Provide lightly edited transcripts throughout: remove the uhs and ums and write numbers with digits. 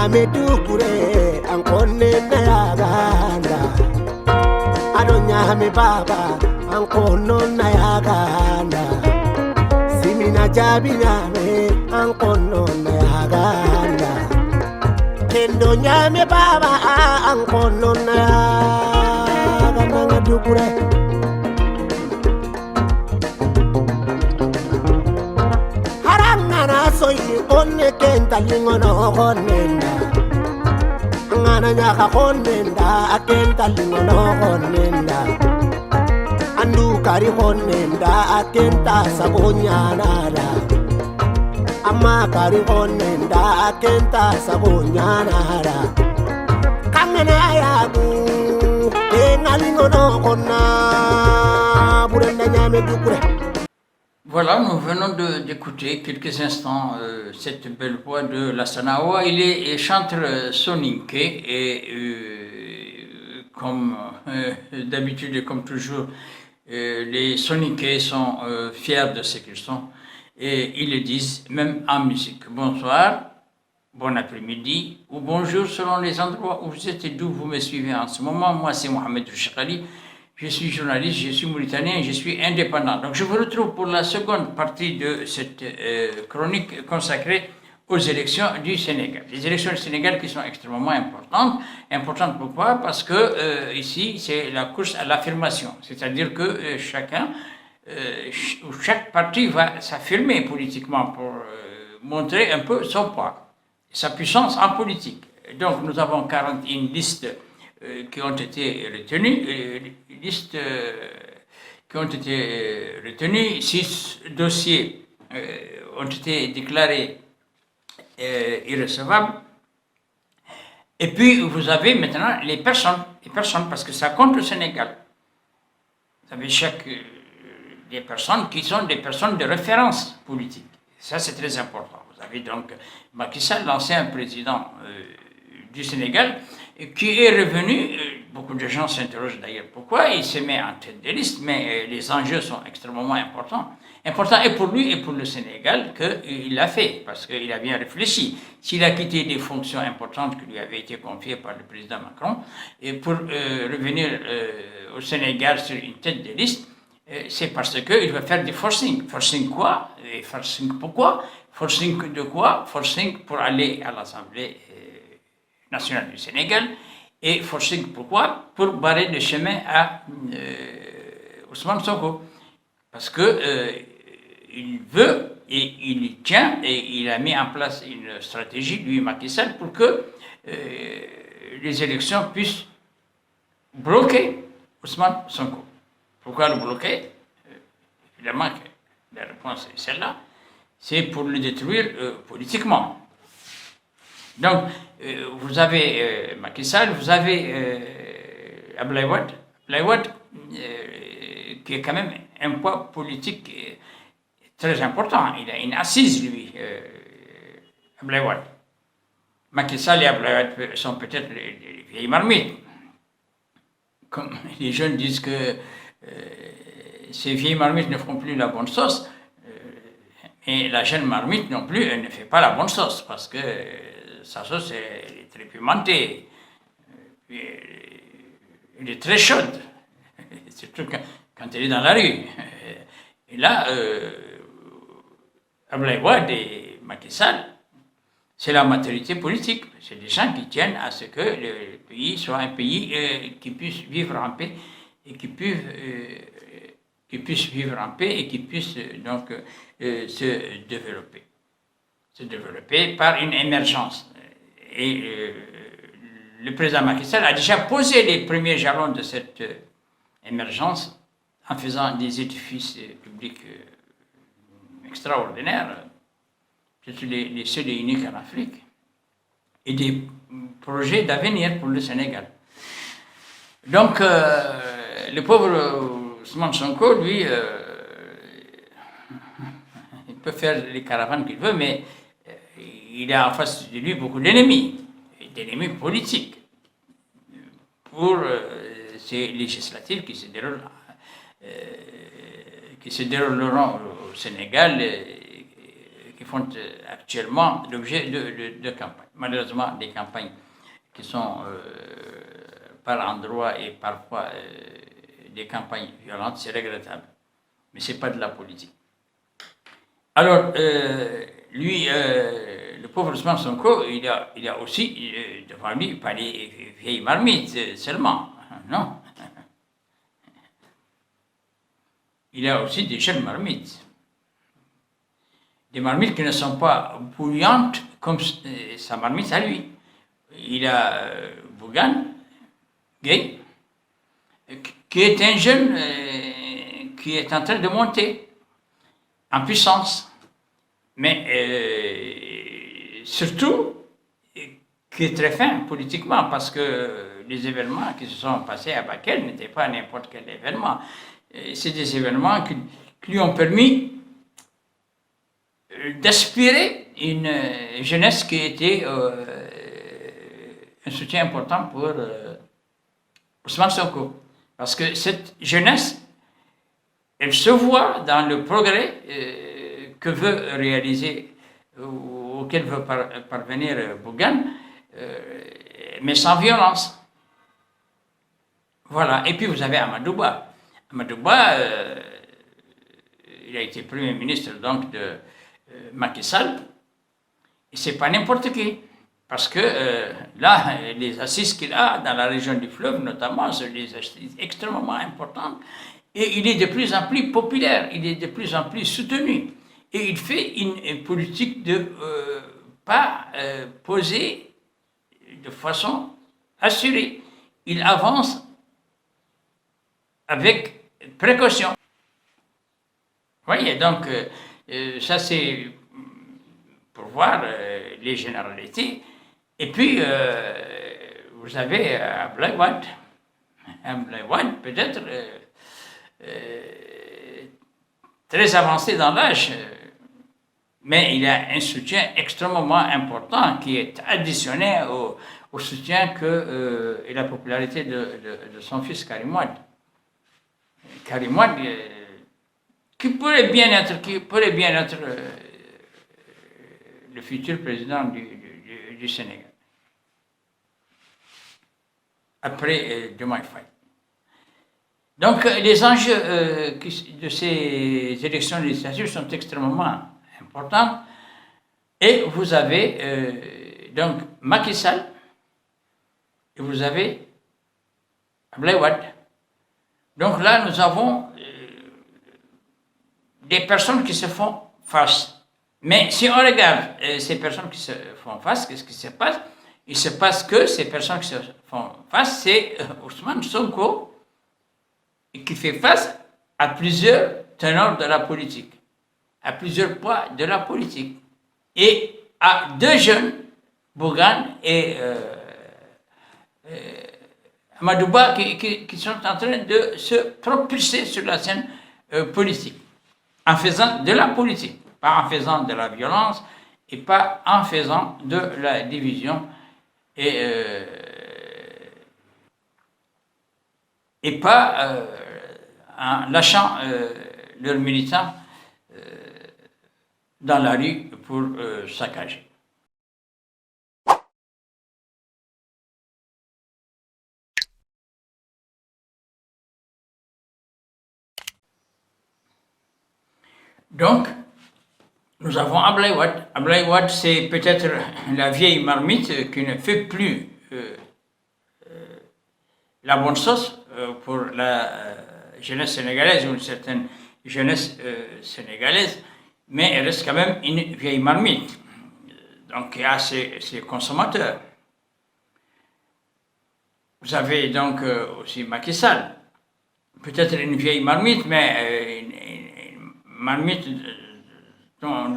nyame dukure ankone na yaganda ado nyame baba ankono na yaganda simina jabi nyame ankono na yaganda kendo nyame baba ankono na yaganda dukure soy onne kenta lingono konenda ngana nyaka konenda akenta lingono konenda andu kari konenda akenta sabonyana da amma kari konenda akenta sabonyana da kangene ayagu ngalingono konna burenda nyame dukure. Voilà, nous venons d'écouter quelques instants cette belle voix de Lassana Hawa. Il est chanteur soninké et comme d'habitude et comme toujours, les soninké sont fiers de ce qu'ils sont et ils le disent même en musique. Bonsoir, bon après-midi ou bonjour selon les endroits où vous êtes et d'où vous me suivez en ce moment. Moi, c'est Mohamed Chakali. Je suis journaliste, je suis mauritanien, je suis indépendant. Donc je vous retrouve pour la seconde partie de cette chronique consacrée aux élections du Sénégal. Les élections du Sénégal qui sont extrêmement importantes. Importantes pourquoi? Parce que ici, c'est la course à l'affirmation. C'est-à-dire que chaque parti va s'affirmer politiquement pour montrer un peu son poids, sa puissance en politique. Donc nous avons 41 listes qui ont été retenues, 6 dossiers ont été déclarés irrecevables. Et puis vous avez maintenant les personnes, parce que ça compte le Sénégal. Vous avez des personnes qui sont des personnes de référence politique. Ça c'est très important. Vous avez donc Macky Sall, l'ancien président du Sénégal, qui est revenu, beaucoup de gens s'interrogent d'ailleurs pourquoi il se met en tête des listes, mais les enjeux sont extrêmement importants. Importants et pour lui et pour le Sénégal qu'il l'a fait, parce qu'il a bien réfléchi. S'il a quitté des fonctions importantes qui lui avaient été confiées par le président Macron, et pour revenir au Sénégal sur une tête de liste, c'est parce qu'il veut faire du forcing. Forcing quoi? Et forcing pourquoi? Forcing de quoi? Forcing pour aller à l'Assemblée nationale du Sénégal. Et forcing pourquoi? Pour barrer le chemin à Ousmane Sonko. Parce que il veut et il y tient et il a mis en place une stratégie, lui Macky Sall, pour que les élections puissent bloquer Ousmane Sonko. Pourquoi le bloquer? Évidemment que la réponse est celle-là. C'est pour le détruire politiquement. Donc, vous avez Macky Sall, vous avez Abdoulaye Wade, qui est quand même un poids politique très important. Il a une assise, lui, Abdoulaye Wade. Macky Sall et Abdoulaye Wade sont peut-être les vieilles marmites. Comme les jeunes disent que ces vieilles marmites ne font plus la bonne sauce, et la jeune marmite non plus, elle ne fait pas la bonne sauce, parce que sa sauce est très pimentée, elle est très chaude, surtout quand elle est dans la rue. Et là, Abdoulaye Wade et Macky Sall, c'est la maturité politique. C'est des gens qui tiennent à ce que le pays soit un pays qui puisse vivre en paix et qui puisse vivre en paix et qui puisse donc se développer par une émergence. Et le président Macky Sall a déjà posé les premiers jalons de cette émergence en faisant des édifices publics extraordinaires, peut-être les seuls et uniques en Afrique, et des projets d'avenir pour le Sénégal. Donc, le pauvre Ousmane Sonko, lui, il peut faire les caravanes qu'il veut, mais il a en face de lui beaucoup d'ennemis politiques, pour ces législatives qui se dérouleront au Sénégal, qui font actuellement l'objet de campagnes. Malheureusement, des campagnes qui sont par endroits et parfois des campagnes violentes, c'est regrettable. Mais ce n'est pas de la politique. Alors, lui, le pauvre Ousmane Sonko, il a aussi devant lui pas les vieilles marmites seulement, non. Il a aussi des jeunes marmites. Des marmites qui ne sont pas bouillantes comme sa marmite à lui. Il a Bougane, Gueye, qui est un jeune qui est en train de monter en puissance, mais surtout qui est très fin politiquement, parce que les événements qui se sont passés à Bakel n'étaient pas n'importe quel événement. C'est des événements qui lui ont permis d'aspirer une jeunesse qui était un soutien important pour Ousmane Sonko. Parce que cette jeunesse, elle se voit dans le progrès que veut réaliser, auquel veut parvenir Bougane, mais sans violence. Voilà. Et puis vous avez Amadou Ba. Amadou Ba, il a été Premier ministre donc de Macky Sall, et c'est pas n'importe qui. Parce que là, les assises qu'il a dans la région du fleuve, notamment, sont des assises extrêmement importantes. Et il est de plus en plus populaire, il est de plus en plus soutenu. Et il fait une politique de pas poser de façon assurée. Il avance avec précaution. Vous voyez, donc, ça c'est pour voir les généralités. Et puis, vous avez Abdoulaye Wade. Abdoulaye Wade, peut-être très avancé dans l'âge, mais il a un soutien extrêmement important qui est additionné au soutien et la popularité de son fils Karim Wade. Karim Wade, qui pourrait bien être le futur président du Sénégal, après Diomaye Faye. Donc, les enjeux de ces élections législatives sont extrêmement importants. Et vous avez donc Macky Sall et vous avez Abdoulaye Wade. Donc là, nous avons des personnes qui se font face. Mais si on regarde ces personnes qui se font face, qu'est-ce qui se passe? Il se passe que ces personnes qui se font face, c'est Ousmane Sonko, qui fait face à plusieurs teneurs de la politique, à plusieurs poids de la politique, et à deux jeunes, Bougane et Amadou Ba, qui sont en train de se propulser sur la scène politique, en faisant de la politique, pas en faisant de la violence, et pas en faisant de la division, et pas en lâchant leurs militants dans la rue pour saccager. Donc, nous avons Abdoulaye Wade. Abdoulaye Wade, c'est peut-être la vieille marmite qui ne fait plus la bonne sauce pour la jeunesse sénégalaise ou une certaine jeunesse sénégalaise, mais elle reste quand même une vieille marmite. Donc, il y a ses consommateurs. Vous avez donc aussi Macky Sall. Peut-être une vieille marmite, mais une marmite dont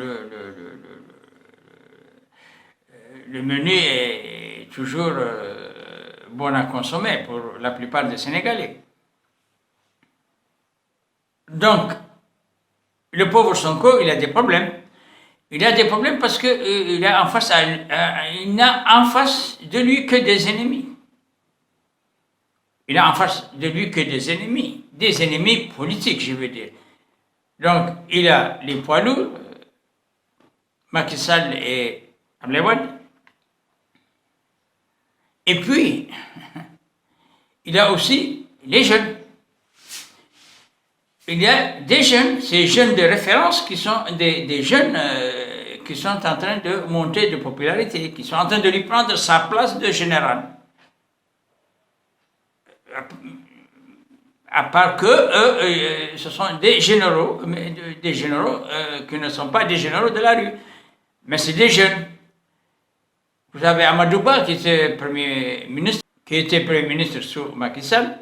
le menu est toujours bon à consommer pour la plupart des Sénégalais. Donc, le pauvre Sonko, il a des problèmes. Il a des problèmes parce qu'il n'a en face de lui que des ennemis. Il n'a en face de lui que des ennemis politiques, je veux dire. Donc, il a les poids lourds, Macky Sall et Abdoulaye Wade. Et puis, il y a aussi les jeunes. Il y a des jeunes, ces jeunes de référence qui sont des jeunes qui sont en train de monter de popularité, qui sont en train de lui prendre sa place de général. À part que ce sont des généraux qui ne sont pas des généraux de la rue, mais c'est des jeunes. Vous avez Amadou Ba qui était Premier ministre sous Macky Sall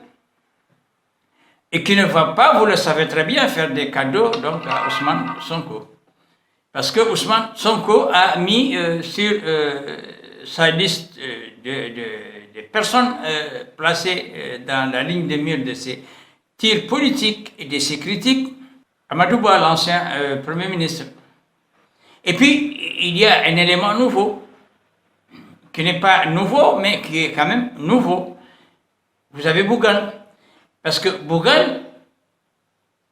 et qui ne va pas, vous le savez très bien, faire des cadeaux donc, à Ousmane Sonko. Parce que Ousmane Sonko a mis sur sa liste de personnes placées dans la ligne de mire de ses tirs politiques et de ses critiques, Amadou Ba, l'ancien Premier ministre. Et puis, il y a un élément nouveau, qui n'est pas nouveau, mais qui est quand même nouveau. Vous avez Bougane. Parce que Bougane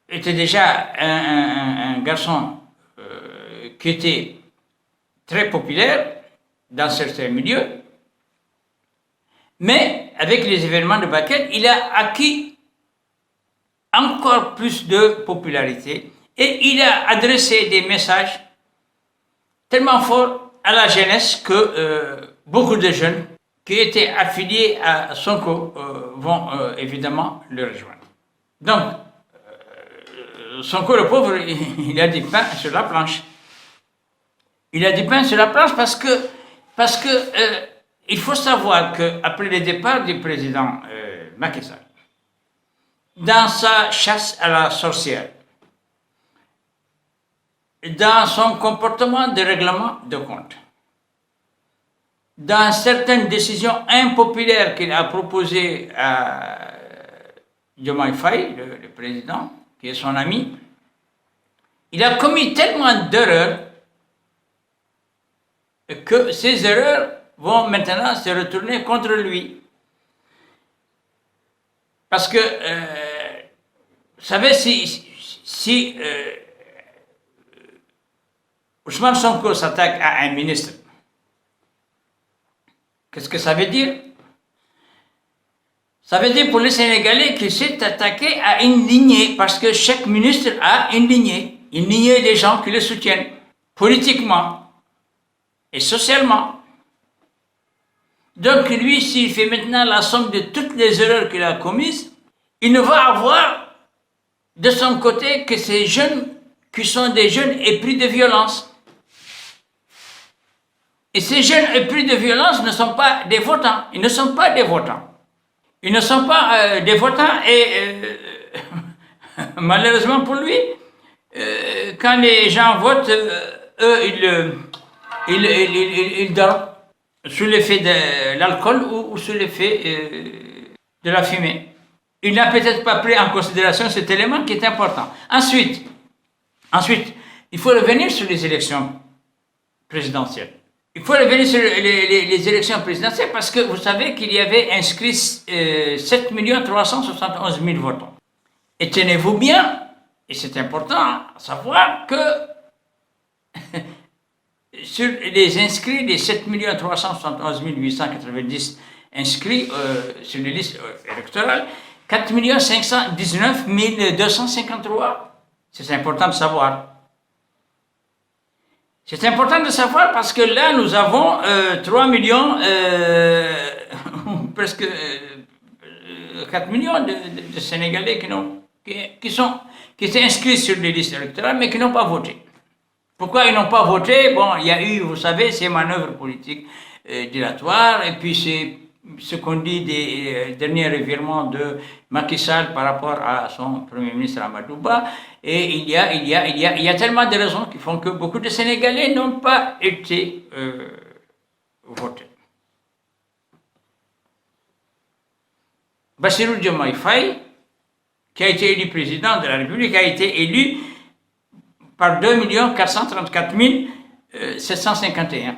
était déjà un garçon qui était très populaire dans certains milieux, mais avec les événements de Bakel, il a acquis encore plus de popularité et il a adressé des messages tellement forts à la jeunesse que beaucoup de jeunes qui étaient affiliés à Sonko vont évidemment le rejoindre. Donc, Sonko le pauvre, il a du pain sur la planche. Il a du pain sur la planche parce que il faut savoir qu'après le départ du président Macky Sall, dans sa chasse à la sorcière, dans son comportement de règlement de compte, dans certaines décisions impopulaires qu'il a proposées à Diomaye Faye, le président, qui est son ami, il a commis tellement d'erreurs que ces erreurs vont maintenant se retourner contre lui. Parce que, vous savez, si Ousmane Sonko s'attaque à un ministre, qu'est-ce que ça veut dire? Ça veut dire pour les Sénégalais qu'il s'est attaqué à une lignée, parce que chaque ministre a une lignée des gens qui le soutiennent, politiquement et socialement. Donc lui, s'il fait maintenant la somme de toutes les erreurs qu'il a commises, il ne va avoir de son côté que ces jeunes qui sont des jeunes épris de violence. Et ces jeunes épris de violence ne sont pas des votants. Ils ne sont pas des votants. Ils ne sont pas des votants et malheureusement pour lui, quand les gens votent, eux, ils dorment sous l'effet de l'alcool ou sous l'effet de la fumée. Il n'a peut-être pas pris en considération cet élément qui est important. Ensuite, il faut revenir sur les élections présidentielles. Il faut revenir sur les élections présidentielles parce que vous savez qu'il y avait inscrit 7 371 000 votants. Et tenez-vous bien, et c'est important à savoir que sur les inscrits, les 7 371 890 inscrits sur les listes électorales, 4 519 253. C'est important de savoir. C'est important de savoir parce que là, nous avons 3 millions, presque 4 millions de Sénégalais qui étaient inscrits sur les listes électorales, mais qui n'ont pas voté. Pourquoi ils n'ont pas voté? Bon, il y a eu, vous savez, ces manœuvres politiques dilatoires, et puis c'est ce qu'on dit des derniers revirements de Macky Sall par rapport à son Premier ministre Amadou Ba. Et il y a tellement de raisons qui font que beaucoup de Sénégalais n'ont pas été votés. Bassirou Diomaye Faye, qui a été élu président de la République, a été élu par 2 434 751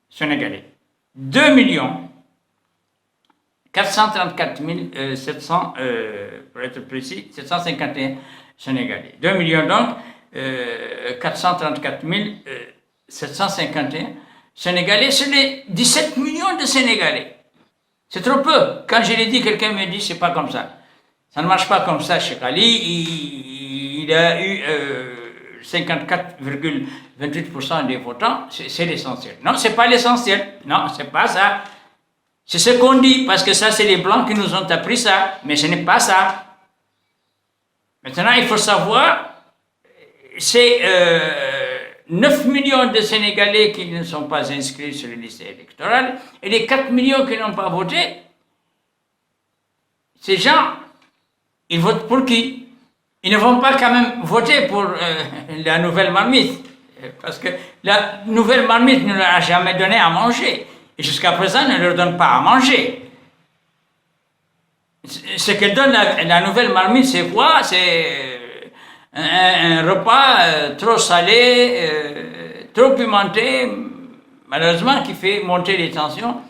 Sénégalais. 2 434 700, pour être précis, 751 Sénégalais. 2 millions donc, 434 751 Sénégalais sur les 17 millions de Sénégalais. C'est trop peu. Quand je l'ai dit, quelqu'un me dit c'est pas comme ça. Ça ne marche pas comme ça, Cheikh Ali. Il a eu 54,28% des votants. C'est l'essentiel. Non, c'est pas l'essentiel. Non, c'est pas ça. C'est ce qu'on dit, parce que ça, c'est les Blancs qui nous ont appris ça. Mais ce n'est pas ça. Maintenant, il faut savoir, c'est 9 millions de Sénégalais qui ne sont pas inscrits sur les listes électorales et les 4 millions qui n'ont pas voté. Ces gens, ils votent pour qui? Ils ne vont pas quand même voter pour la nouvelle marmite, parce que la nouvelle marmite ne leur a jamais donné à manger, et jusqu'à présent ne leur donne pas à manger. Ce que donne la nouvelle marmite, c'est quoi? C'est un repas trop salé, trop pimenté, malheureusement, qui fait monter les tensions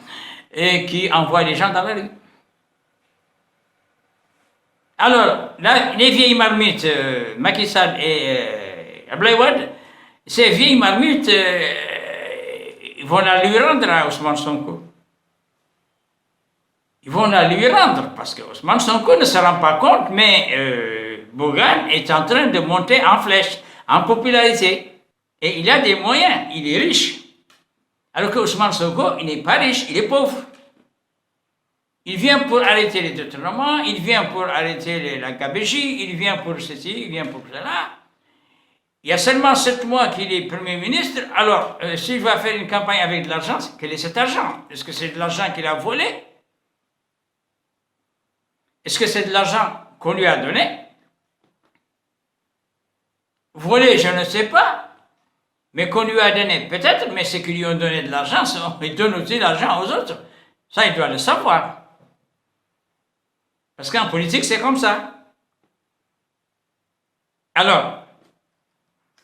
et qui envoie les gens dans la rue. Alors, là, les vieilles marmites, Macky Sall et Abdoulaye Wade, ces vieilles marmites, ils vont la lui rendre à Ousmane Sonko. Ils vont la lui rendre, parce que Ousmane Sonko ne se rend pas compte, mais Bougane est en train de monter en flèche, en popularité. Et il a des moyens, il est riche. Alors que Ousmane Sonko, il n'est pas riche, il est pauvre. Il vient pour arrêter les détournements, il vient pour arrêter la gabegie, il vient pour ceci, il vient pour cela. Il y a seulement 7 mois qu'il est Premier ministre, alors s'il va faire une campagne avec de l'argent, quel est cet argent? Est-ce que c'est de l'argent qu'il a volé? Est-ce que c'est de l'argent qu'on lui a donné? Volé, je ne sais pas, mais qu'on lui a donné peut-être, mais ceux qui lui ont donné de l'argent, ils donnent aussi de l'argent aux autres. Ça, il doit le savoir. Parce qu'en politique, c'est comme ça. Alors,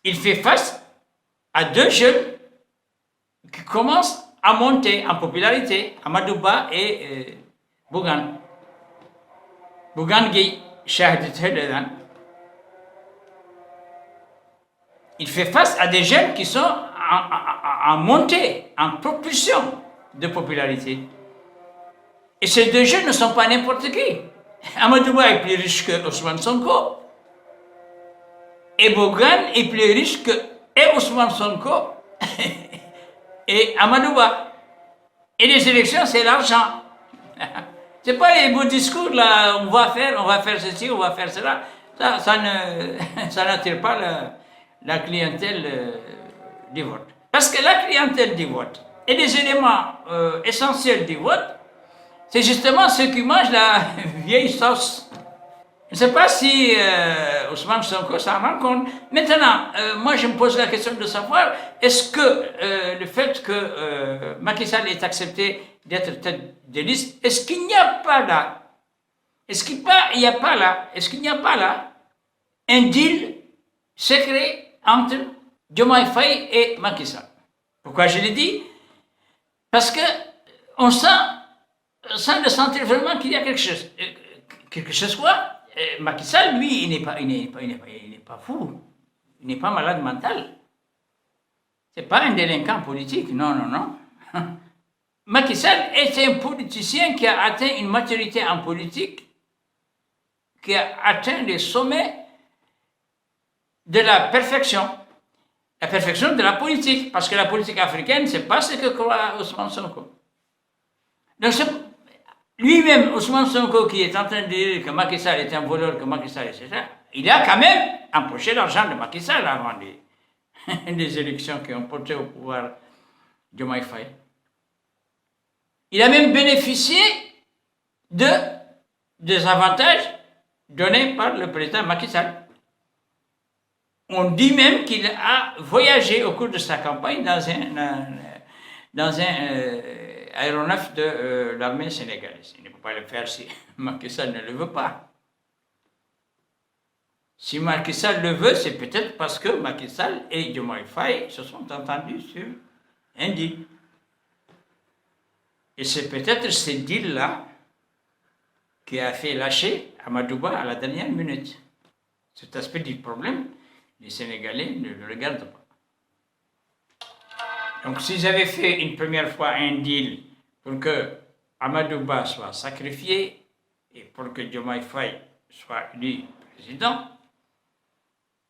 il fait face à 2 jeunes qui commencent à monter en popularité, Amadou Ba et Bougane. Bougane Gueye, Shahid Thédedan. Il fait face à des jeunes qui sont en montée, en propulsion de popularité. Et ces 2 jeunes ne sont pas n'importe qui. Amadou Ba est plus riche que Ousmane Sonko. Et Bougane est plus riche que Ousmane Sonko et Amadou Ba. Et les élections, c'est l'argent. C'est pas les beaux discours là, on va faire ceci, on va faire cela. Ça n'attire pas la clientèle du vote. Parce que la clientèle du vote et les éléments essentiels du vote, c'est justement ceux qui mangent la vieille sauce. Je ne sais pas si Ousmane Sonko s'en rend compte. Maintenant, moi je me pose la question de savoir, est-ce que le fait que Macky Sall ait accepté d'être tête de liste, est-ce qu'il n'y a pas là, est-ce qu'il n'y a pas là un deal secret entre Diomaye Faye et Macky Sall? Pourquoi je l'ai dit? Parce que on sent le sentir vraiment qu'il y a quelque chose. Quelque chose quoi? Macky Sall, lui, il n'est pas fou. Il n'est pas malade mental. C'est pas un délinquant politique. Non, non, non. Macky Sall est un politicien qui a atteint une maturité en politique, qui a atteint les sommets de la perfection de la politique, parce que la politique africaine, c'est pas ce que croit Ousmane Sonko. Donc lui-même, Ousmane Sonko, qui est en train de dire que Macky Sall est un voleur, que Macky Sall, etc., il a quand même empoché l'argent de Macky Sall avant les élections qui ont porté au pouvoir Diomaye Faye. Il a même bénéficié des avantages donnés par le président Macky Sall. On dit même qu'il a voyagé au cours de sa campagne dans un aéronef de l'armée sénégalaise. Il ne peut pas le faire si Macky Sall ne le veut pas. Si Macky Sall le veut, c'est peut-être parce que Macky Sall et Diomaye Faye se sont entendus sur un deal. Et c'est peut-être ce deal-là qui a fait lâcher Amadou Ba à la dernière minute. Cet aspect du problème, les Sénégalais ne le regardent pas. Donc s'ils avaient fait une première fois un deal pour que Amadou Ba soit sacrifié et pour que Diomaye Faye soit élu président,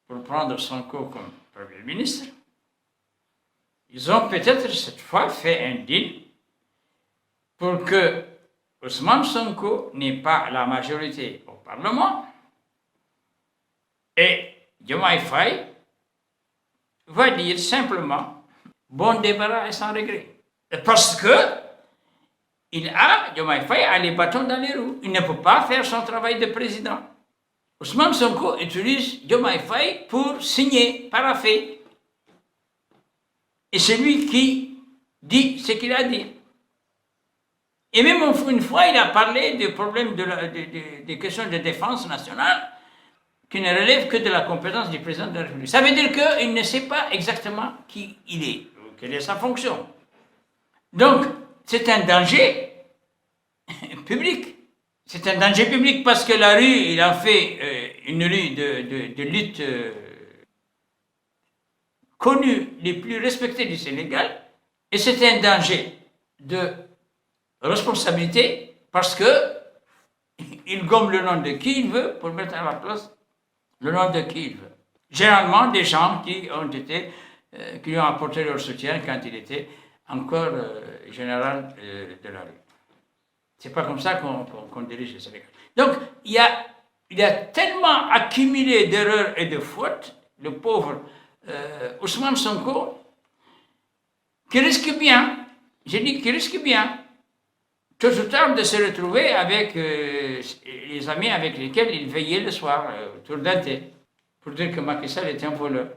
pour prendre Sonko comme Premier ministre, ils ont peut-être cette fois fait un deal pour que Ousmane Sonko n'ait pas la majorité au Parlement et Diomaye Faye va dire simplement bon débarras et sans regret. Parce que Diomaye Faye a les bâtons dans les roues. Il ne peut pas faire son travail de président. Ousmane Sonko utilise Diomaye Faye pour signer, paraffer. Et c'est lui qui dit ce qu'il a à dire. Et même une fois, il a parlé des problèmes des questions de défense nationale qui ne relèvent que de la compétence du président de la République. Ça veut dire qu'il ne sait pas exactement qui il est, quelle est sa fonction. Donc, c'est un danger public. C'est un danger public parce que la rue, il a fait une rue de lutte connue, les plus respectées du Sénégal, et c'est un danger de responsabilité parce que il gomme le nom de qui il veut pour mettre à la place le nom de qui il veut. Généralement, des gens qui lui ont apporté leur soutien quand il était encore général de la rue. C'est pas comme ça qu'on dirige le Sénégal. Donc, il a tellement accumulé d'erreurs et de fautes, le pauvre Ousmane Sonko, qu'il risque bien, tout ou tard de se retrouver avec les amis avec lesquels il veillait le soir autour d'un thé, pour dire que Macky Sall est un voleur.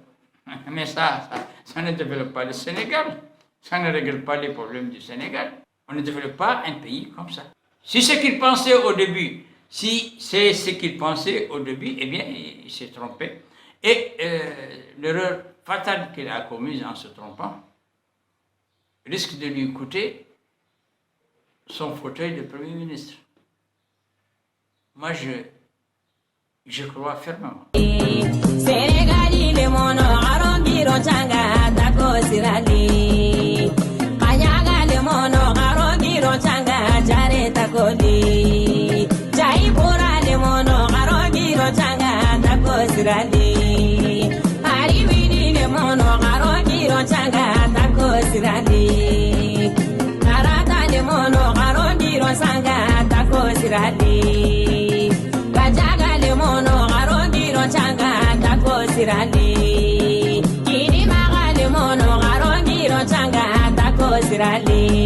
Mais ça ne développe pas le Sénégal, ça ne règle pas les problèmes du Sénégal. On ne développe pas un pays comme ça. Si c'est ce qu'il pensait au début, eh bien, il s'est trompé. Et l'erreur fatale qu'il a commise en se trompant risque de lui coûter son fauteuil de Premier ministre. Moi, je crois fermement. Sirali